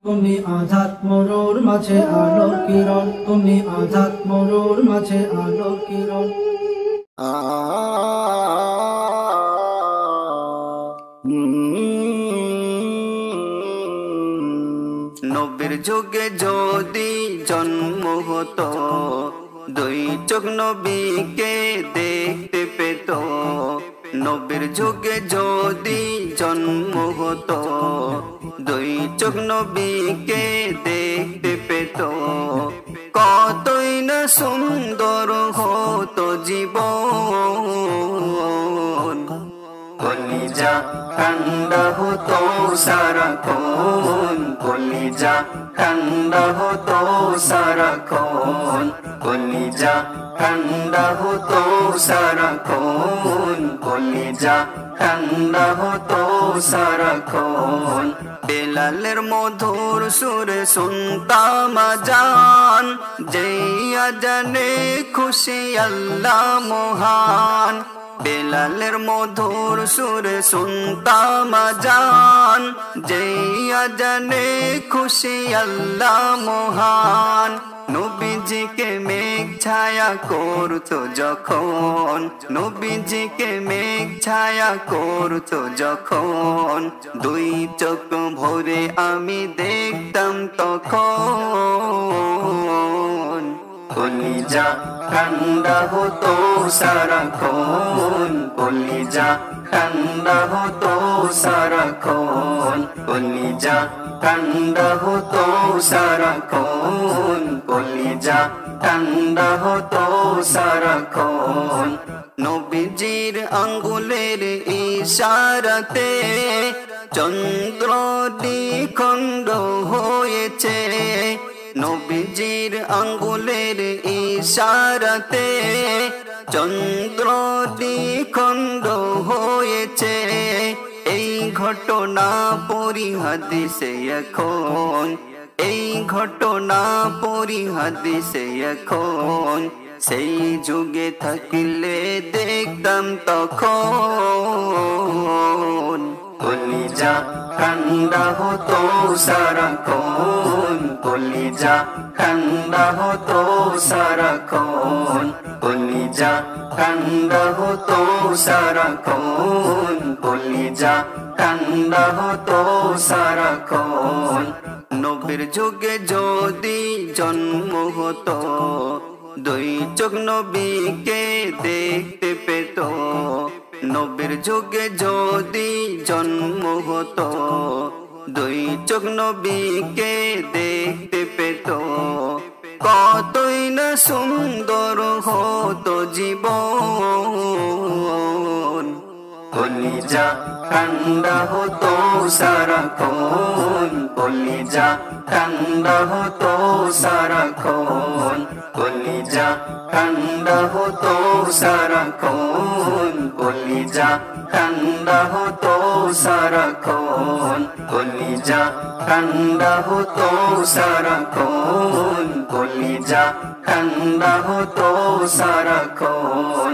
তুমি আঁধাত মরুর মাঝে আলোর কিরণ, তুমি আঁধাত মরুর মাঝে আলোর কিরণ। নবীর যুগে যদি জন্ম হতো, দুই চোখ নবীকে দেখতে পেত। নবীর যুগে যদি জন্ম হতো, দুই চোখ নবীকে দেখতে পেত। কতই না সুন্দর হতো জীবন, কলিজা ঠান্ডা হতো সারাক্ষণ, কলিজা ঠান্ডা হতো সারাক্ষণ, কলিজা ঠান্ডা হতো সারাক্ষণ, কলিজা ঠান্ডা হতো সারাক্ষণ। বেলালের মধুর সুরে শুনতাম আজান, যেই আজানে খুশি আল্লাহ মহান। বেলালের মধুর সুরে শুনতাম আজান, যেই আজানে খুশি আল্লাহ মহান। নবীজিকে মেঘ ছায়া করতো যখন, নবীজিকে মেঘ ছায়া করতো যখন, দুই চোখ ভরে আমি দেখতাম তখন। কলিজা ঠান্ডা হতো সারাক্ষণ, কলিজা ঠান্ডা হতো সারাক্ষণ, কলিজা ঠান্ডা হতো সারাক্ষণ, কলিজা ঠান্ডা হতো সারাক্ষণ। নবীজির আঙ্গুলের ইশারাতে চন্দ্র দ্বিখণ্ড হয়েছে, নবীজির আঙ্গুলের ইশারাতে চন্দ্র দ্বিখণ্ড হয়েছে। এই ঘটনা পড়ি হাদিসে এখন, এই ঘটনা পড়ি হাদিসে এখন, সেই যুগে থাকলে দেখতাম তখন। কলিজা ঠান্ডা হতো সারাক্ষণ, কলিজা ঠান্ডা হতো সারাক্ষণ, কলিজা ঠান্ডা হতো সারাক্ষণ, কলিজা ঠান্ডা হতো সারাক্ষণ। নবীর যুগে যদি জন্ম হতো, দুই চোখ নবীকে দেখতে পেত। নবীর যুগে যদি জন্ম হতো, দুই চোখ নবীকে দেখতে পেত। কতই না সুন্দর হতো জীবন, কলিজা ঠান্ডা হতো সারাক্ষণ, কলিজা ঠান্ডা হতো সারাক্ষণ, কলিজা ঠান্ডা হতো সারাক্ষণ, কলিজা ঠান্ডা হতো সারাক্ষণ, কলিজা ঠান্ডা হতো সারাক্ষণ, কলিজা ঠান্ডা হতো সারাক্ষণ।